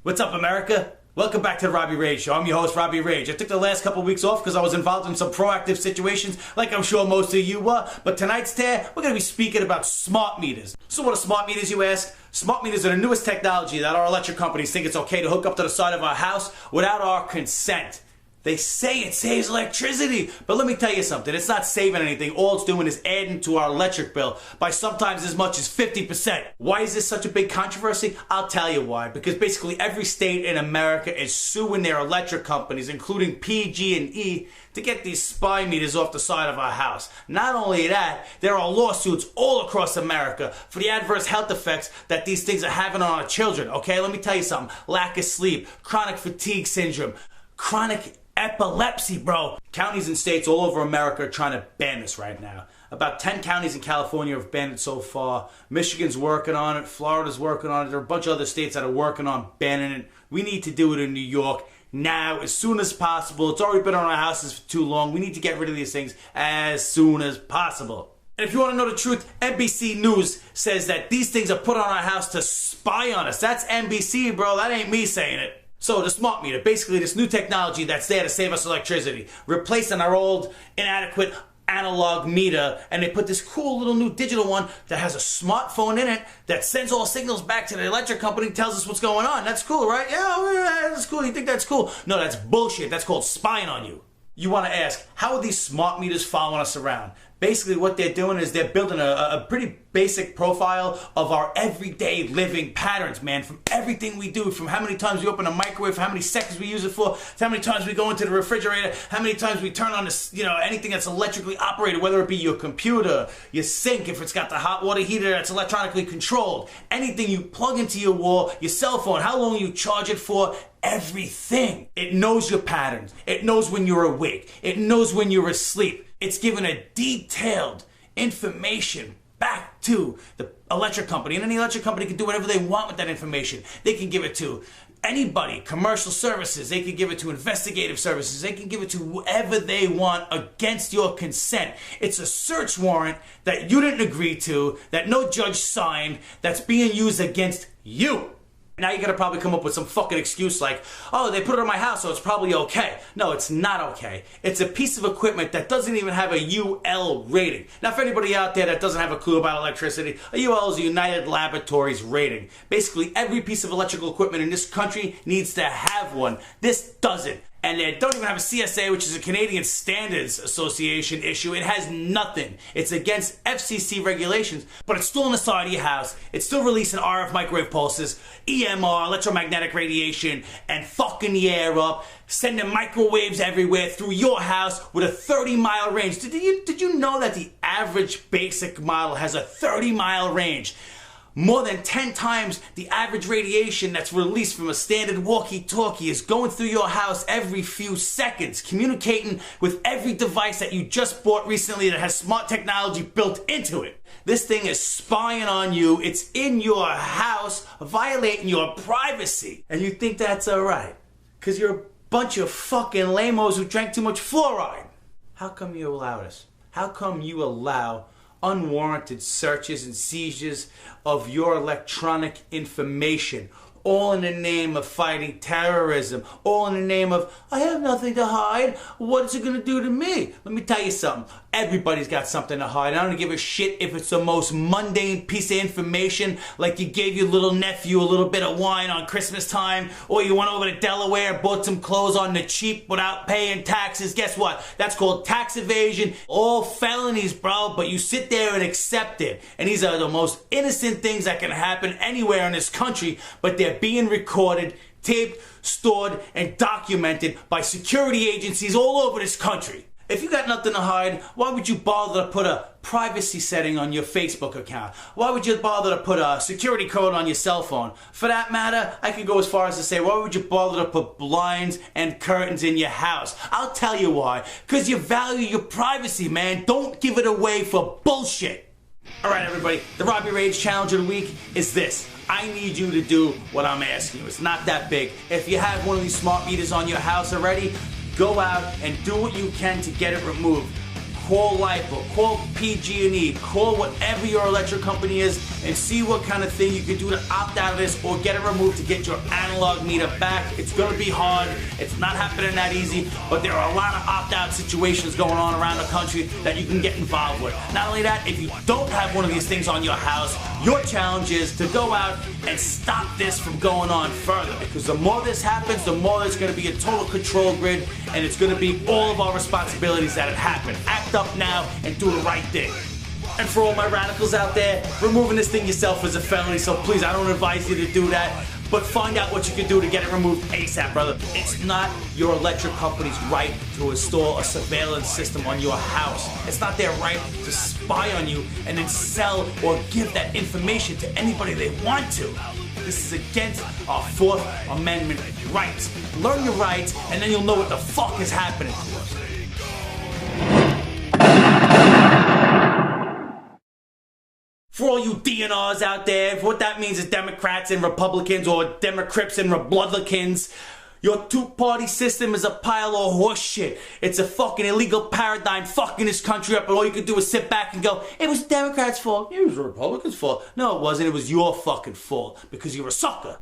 What's up, America? Welcome back to the Robbie Rage Show. I'm your host, Robbie Rage. I took the last couple weeks off because I was involved in some proactive situations, like I'm sure most of you were. But tonight's we're going to be speaking about smart meters. So what are smart meters, you ask? Smart meters are the newest technology that our electric companies think it's okay to hook up to the side of our house without our consent. They say it saves electricity, but let me tell you something, it's not saving anything. All it's doing is adding to our electric bill by sometimes as much as 50%. Why is this such a big controversy? I'll tell you why. Because basically every state in America is suing their electric companies, including PG&E, to get these spy meters off the side of our house. Not only that, there are lawsuits all across America for the adverse health effects that these things are having on our children, okay? Let me tell you something, lack of sleep, chronic fatigue syndrome, chronic epilepsy, bro. Counties and states all over America are trying to ban this right now. About 10 counties in California have banned it so far. Michigan's working on it. Florida's working on it. There are a bunch of other states that are working on banning it. We need to do it in New York now, as soon as possible. It's already been on our houses for too long. We need to get rid of these things as soon as possible. And if you want to know the truth, NBC News says that these things are put on our house to spy on us. That's NBC, bro. That ain't me saying it. So the smart meter, basically this new technology that's there to save us electricity, replacing our old inadequate analog meter, and they put this cool little new digital one that has a smartphone in it that sends all signals back to the electric company and tells us what's going on. That's cool, right? Yeah, that's cool. You think that's cool? No, that's bullshit. That's called spying on you. You want to ask, how are these smart meters following us around? Basically what they're doing is they're building a pretty basic profile of our everyday living patterns, man. From everything we do, from how many times we open a microwave, how many seconds we use it for, how many times we go into the refrigerator, how many times we turn on this, anything that's electrically operated, whether it be your computer, your sink, if it's got the hot water heater that's electronically controlled, anything you plug into your wall, your cell phone, how long you charge it for, everything. It knows your patterns. It knows when you're awake. It knows when you're asleep. It's given a detailed information back to the electric company, and then the electric company can do whatever they want with that information. They can give it to anybody, commercial services, they can give it to investigative services, they can give it to whoever they want against your consent. It's a search warrant that you didn't agree to, that no judge signed, that's being used against you. Now you're gonna probably come up with some fucking excuse like, oh, they put it on my house, so it's probably okay. No, it's not okay. It's a piece of equipment that doesn't even have a UL rating. Now, for anybody out there that doesn't have a clue about electricity, a UL is a United Laboratories rating. Basically, every piece of electrical equipment in this country needs to have one. This doesn't. And they don't even have a CSA, which is a Canadian Standards Association issue. It has nothing. It's against FCC regulations, but it's still on the side of your house. It's still releasing RF microwave pulses, EMR, electromagnetic radiation, and fucking the air up, sending microwaves everywhere through your house with a 30-mile range. Did you know that the average basic model has a 30-mile range? More than 10 times the average radiation that's released from a standard walkie-talkie is going through your house every few seconds, communicating with every device that you just bought recently that has smart technology built into it. This thing is spying on you. It's in your house, violating your privacy. And you think that's alright, because you're a bunch of fucking lamos who drank too much fluoride. How come you allow this? How come you allow unwarranted searches and seizures of your electronic information, all in the name of fighting terrorism, all in the name of, I have nothing to hide, what's it gonna do to me? Let me tell you something, everybody's got something to hide. I don't give a shit if it's the most mundane piece of information, like you gave your little nephew a little bit of wine on Christmas time, or you went over to Delaware, bought some clothes on the cheap without paying taxes. Guess what? That's called tax evasion. All felonies, bro, but you sit there and accept it. And these are the most innocent things that can happen anywhere in this country, but they're being recorded, taped, stored, and documented by security agencies all over this country. If you got nothing to hide, why would you bother to put a privacy setting on your Facebook account? Why would you bother to put a security code on your cell phone? For that matter, I could go as far as to say, why would you bother to put blinds and curtains in your house? I'll tell you why. Because you value your privacy, man. Don't give it away for bullshit. Alright everybody, the Robbie Rage Challenge of the week is this. I need you to do what I'm asking you. It's not that big. If you have one of these smart meters on your house already, go out and do what you can to get it removed. call LIPO, call PG&E, call whatever your electric company is, and see what kind of thing you can do to opt out of this or get it removed to get your analog meter back. It's going to be hard. It's not happening that easy, but there are a lot of opt-out situations going on around the country that you can get involved with. Not only that, if you don't have one of these things on your house, your challenge is to go out and stop this from going on further, because the more this happens, the more there's going to be a total control grid, and it's going to be all of our responsibilities that have happened. Act up now and do the right thing. And for all my radicals out there, removing this thing yourself is a felony, so please, I don't advise you to do that. But find out what you can do to get it removed ASAP, brother. It's not your electric company's right to install a surveillance system on your house. It's not their right to spy on you and then sell or give that information to anybody they want to. This is against our Fourth Amendment rights. Learn your rights, and then you'll know what the fuck is happening to us. For all you DNRs out there, what that means is Democrats and Republicans, or Democrats and Republicans. Your two-party system is a pile of horse shit. It's a fucking illegal paradigm fucking this country up, and all you can do is sit back and go, it was the Democrats' fault. It was the Republicans' fault. No, it wasn't. It was your fucking fault, because you're a sucker.